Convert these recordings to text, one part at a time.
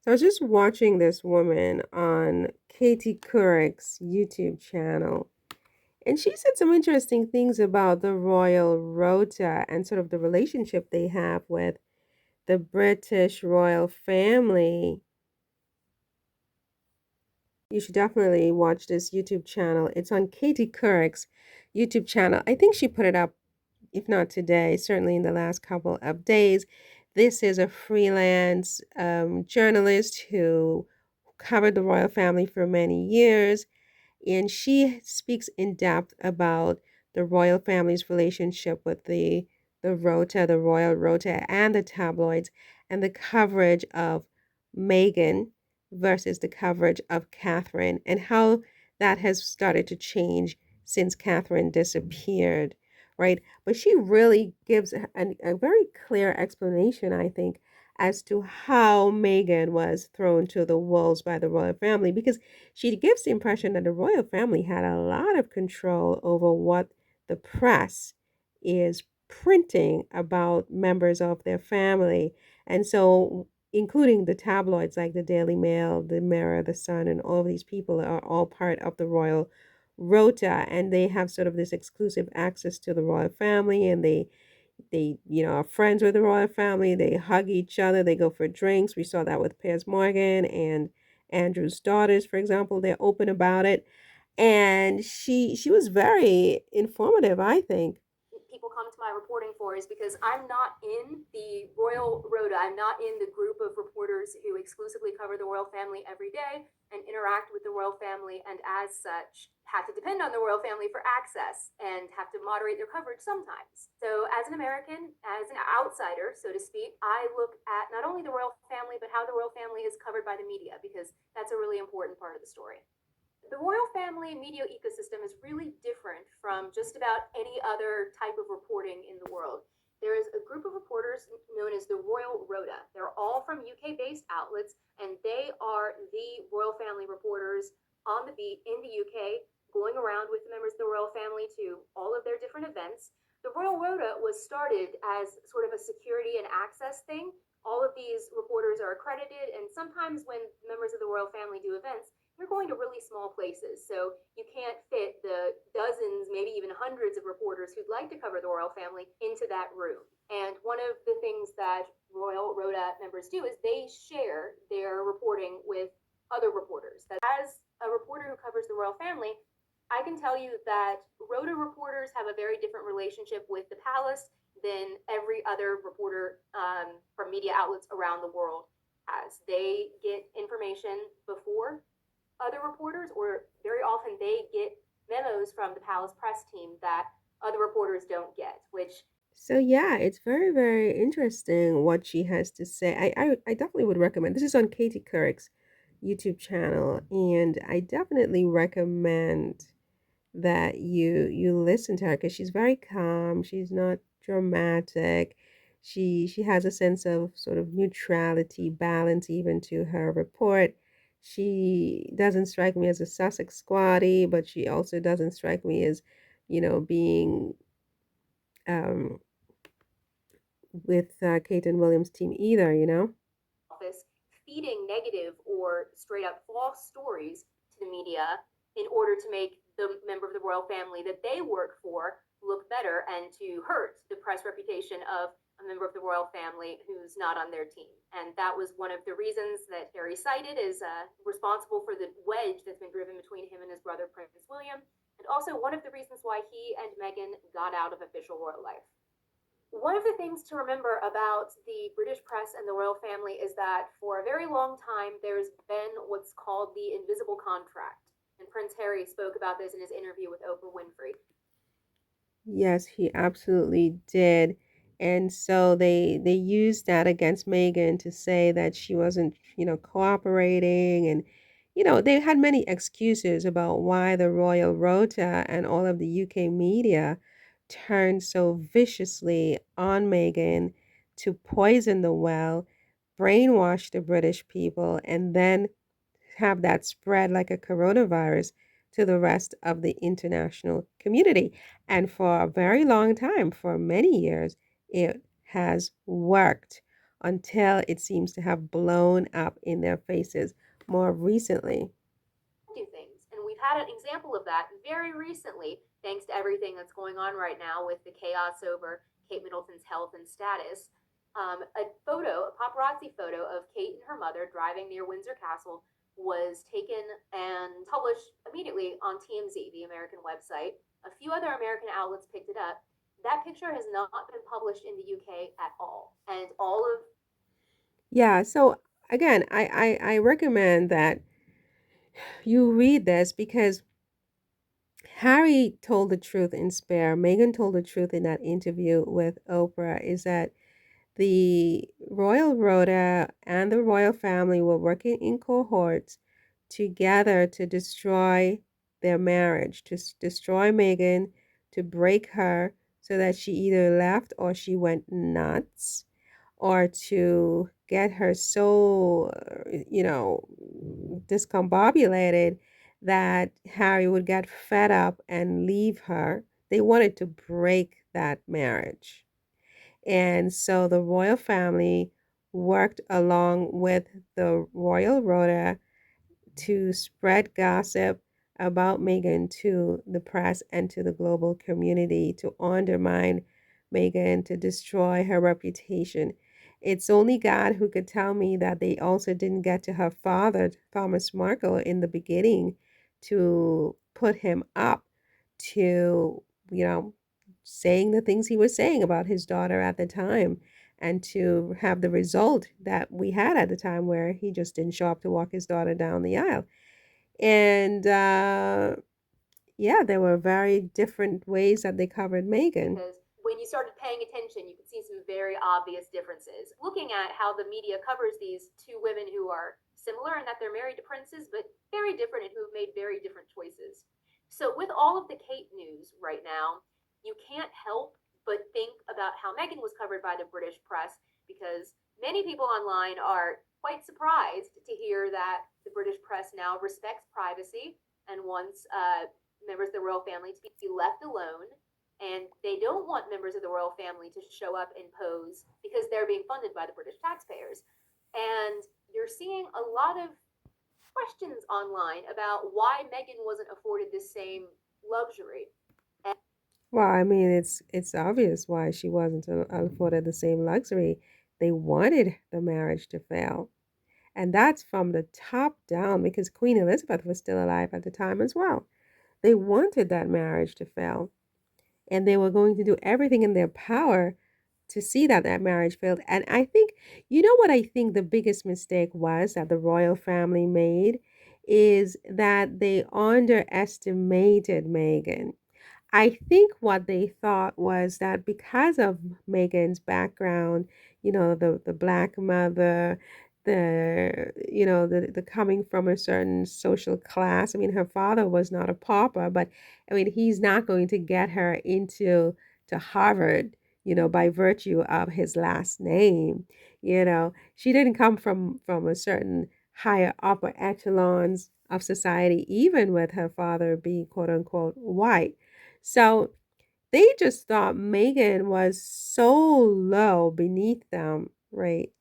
So I was just watching this woman on Katie Couric's YouTube channel, and she said some interesting things about the royal rota and sort of the relationship they have with the British royal family. You should definitely watch this YouTube channel. It's on Katie Couric's YouTube channel. I think she put it up, if not today, certainly in the last couple of days. This is a freelance journalist who covered the royal family for many years, and she speaks in depth about the royal family's relationship with the Rota, the royal Rota, and the tabloids, and the coverage of Meghan versus the coverage of Catherine, and how that has started to change since Catherine disappeared, right? But she really gives a very clear explanation, I think, as to how Meghan was thrown to the wolves by the royal family, because she gives the impression that the royal family had a lot of control over what the press is printing about members of their family. And so, including the tabloids like the Daily Mail, the Mirror, the Sun, and all of these people are all part of the royal rota, and they have sort of this exclusive access to the royal family, and they are friends with the royal family. They hug each other. They go for drinks. We saw that with Piers Morgan and Andrew's daughters, for example. They're open about it, and she was very informative, I think. People come to my reporting for is because I'm not in the royal rota. I'm not in the group of reporters who exclusively cover the royal family every day and interact with the royal family, and as such have to depend on the royal family for access and have to moderate their coverage sometimes. So as an American, as an outsider, so to speak, I look at not only the royal family, but how the royal family is covered by the media, because that's a really important part of the story. The royal family media ecosystem is really different from just about any other type of reporting in the world. There is a group of reporters known as the Royal Rota. They're all from UK based outlets, and they are the royal family reporters on the beat in the UK, going around with the members of the royal family to all of their different events. The Royal Rota was started as sort of a security and access thing. All of these reporters are accredited, and sometimes when members of the royal family do events, you're going to really small places, so you can't fit the dozens, maybe even hundreds of reporters who'd like to cover the royal family into that room. And one of the things that Royal Rota members do is they share their reporting with other reporters. That as a reporter who covers the royal family, I can tell you that Rota reporters have a very different relationship with the palace than every other reporter from media outlets around the world has. They get information before other reporters, or very often they get memos from the palace press team that other reporters don't get, which So yeah, it's very, very interesting what she has to say. I definitely would recommend. This is on Katie Couric's YouTube channel, and I definitely recommend that you listen to her because she's very calm. She's not dramatic. She has a sense of sort of neutrality, balance even to her report. She doesn't strike me as a Sussex squatty, but she also doesn't strike me as, being um, with Kate and Williams' team either. office feeding negative or straight up false stories to the media in order to make the member of the royal family that they work for look better and to hurt the press reputation of a member of the royal family who's not on their team. And that was one of the reasons that Harry cited as responsible for the wedge that's been driven between him and his brother, Prince William, and also one of the reasons why he and Meghan got out of official royal life. One of the things to remember about the British press and the royal family is that for a very long time there's been what's called the invisible contract. And Prince Harry spoke about this in his interview with Oprah Winfrey. Yes, he absolutely did. And so they used that against Megan to say that she wasn't, cooperating, and they had many excuses about why the Royal Rota and all of the UK media turned so viciously on Megan to poison the well, brainwash the British people, and then have that spread like a coronavirus to the rest of the international community. And for a very long time, for many years, it has worked. until it seems to have blown up in their faces more recently. Do things. And we've had an example of that very recently, thanks to everything that's going on right now with the chaos over Kate Middleton's health and status. A paparazzi photo of Kate and her mother driving near Windsor Castle was taken and published immediately on TMZ, the American website. A few other American outlets picked it up. That picture has not been published in the UK at all. And all of Yeah, so again, I recommend that you read this because Harry told the truth in Spare. Meghan told the truth in that interview with Oprah is that the royal rota and the royal family were working in cohorts together to destroy their marriage, to destroy Meghan, to break her so that she either left or she went nuts, or to get her so, discombobulated that Harry would get fed up and leave her. They wanted to break that marriage. And so the royal family worked along with the royal rota to spread gossip about Meghan to the press and to the global community, to undermine Meghan, to destroy her reputation. It's only God who could tell me that they also didn't get to her father, Thomas Markle, in the beginning to put him up to, you know, saying the things he was saying about his daughter at the time, and to have the result that we had at the time where he just didn't show up to walk his daughter down the aisle. And yeah, there were very different ways that they covered Meghan. because when you started paying attention, you could see some very obvious differences. Looking at how the media covers these two women who are similar in that they're married to princes, but very different and who have made very different choices. So, with all of the Kate news right now, you can't help but think about how Meghan was covered by the British press, because many people online are quite surprised to hear that the British press now respects privacy and wants members of the royal family to be left alone, and they don't want members of the royal family to show up and pose because they're being funded by the British taxpayers. And you're seeing a lot of questions online about why Meghan wasn't afforded this same luxury. And Well, I mean, it's obvious why she wasn't afforded the same luxury. They wanted the marriage to fail. And that's from the top down because Queen Elizabeth was still alive at the time as well. They wanted that marriage to fail. And they were going to do everything in their power to see that that marriage failed. And I think, you know what I think the biggest mistake was that the royal family made is that they underestimated Meghan. I think what they thought was that because of Megan's background, the black mother, the coming from a certain social class. I mean, her father was not a pauper, but I mean, he's not going to get her into to Harvard, by virtue of his last name. She didn't come from a certain higher upper echelons of society, even with her father being quote unquote white. So they just thought Megan was so low beneath them, right,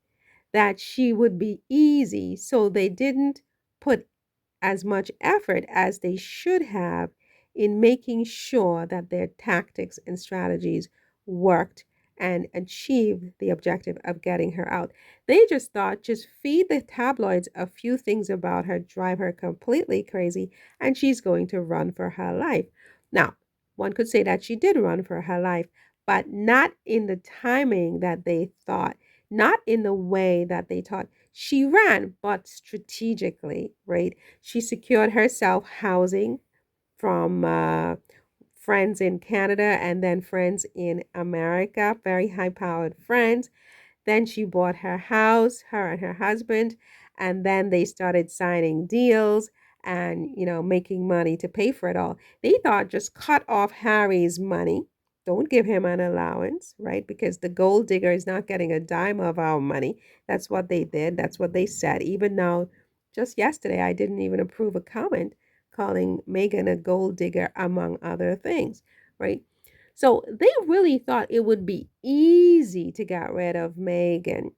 that she would be easy. So they didn't put as much effort as they should have in making sure that their tactics and strategies worked and achieved the objective of getting her out. They just thought, just feed the tabloids a few things about her, drive her completely crazy, and she's going to run for her life. Now, one could say that she did run for her life, but not in the timing that they thought, not in the way that they thought. She ran, but strategically, right? She secured herself housing from friends in Canada and then friends in America, very high powered friends. Then she bought her house, her and her husband, and then they started signing deals and, making money to pay for it all. They thought just cut off Harry's money. Don't give him an allowance, right? Because the gold digger is not getting a dime of our money. That's what they did. That's what they said. Even though just yesterday I didn't even approve a comment calling Meghan a gold digger, among other things, right? So they really thought it would be easy to get rid of Meghan.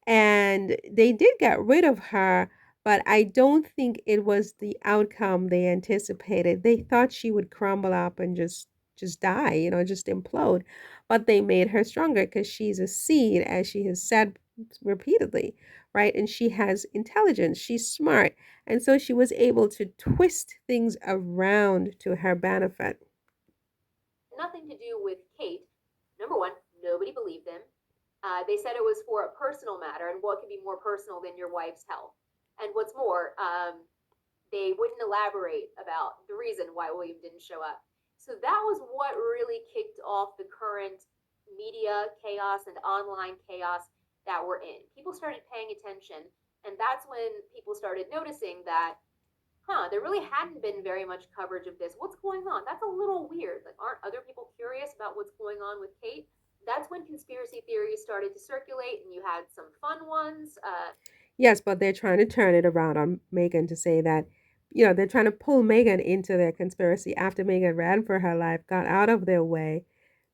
And they did get rid of her, but I don't think it was the outcome they anticipated. They thought she would crumble up and just die, just implode. But they made her stronger because she's a seed, as she has said repeatedly, right? And she has intelligence, she's smart. And so she was able to twist things around to her benefit. Nothing to do with Kate. Number one, nobody believed them. They said it was for a personal matter, and what could be more personal than your wife's health? And what's more, they wouldn't elaborate about the reason why William didn't show up. So that was what really kicked off the current media chaos and online chaos that we're in. People started paying attention, and that's when people started noticing that, there really hadn't been very much coverage of this. What's going on? That's a little weird. Like, aren't other people curious about what's going on with Kate? That's when conspiracy theories started to circulate, and you had some fun ones. Yes, but they're trying to turn it around on Megan to say that, they're trying to pull Megan into their conspiracy after Megan ran for her life, got out of their way,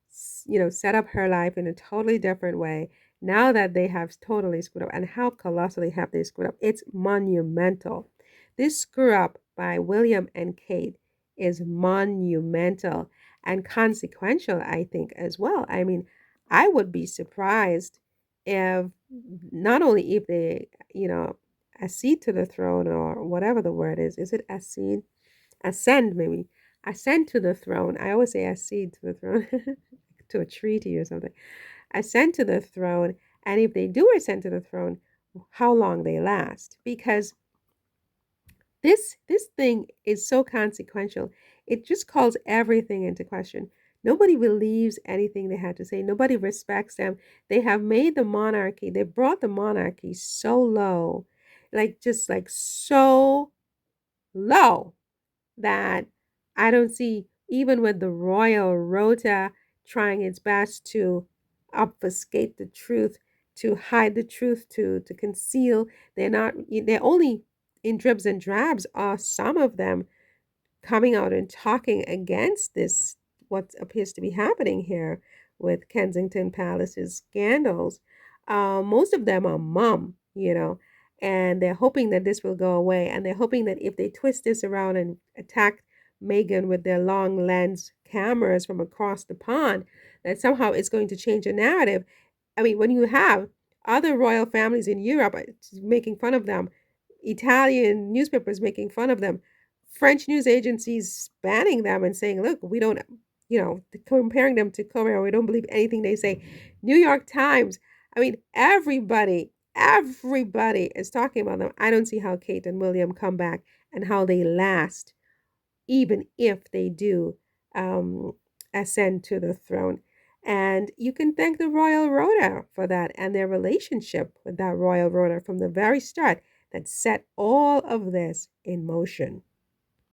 set up her life in a totally different way. Now that they have totally screwed up, and how colossally have they screwed up? It's monumental. This screw up by William and Kate is monumental and consequential, I think, as well. I mean, I would be surprised if not only if they, accede to the throne or whatever the word is it accede? Ascend, maybe. Ascend to the throne. I always say accede to the throne, to a treaty or something. Ascend to the throne. And if they do ascend to the throne, how long they last. Because this thing is so consequential. It just calls everything into question. Nobody believes anything they had to say. Nobody respects them. They have made the monarchy, they brought the monarchy so low, like just like so low that I don't see, even with the royal rota trying its best to obfuscate the truth, to hide the truth, to conceal. They're only in dribs and drabs are some of them coming out and talking against this, what appears to be happening here with Kensington Palace's scandals. Most of them are mum, and they're hoping that this will go away. And they're hoping that if they twist this around and attack Meghan with their long lens cameras from across the pond, that somehow it's going to change the narrative. I mean, when you have other royal families in Europe making fun of them, Italian newspapers making fun of them, French news agencies banning them and saying, look, we don't, comparing them to Korea, we don't believe anything they say. New York Times, I mean, everybody is talking about them. I don't see how Kate and William come back and how they last, even if they do um, ascend to the throne. And you can thank the Royal Rota for that and their relationship with that Royal Rota from the very start that set all of this in motion.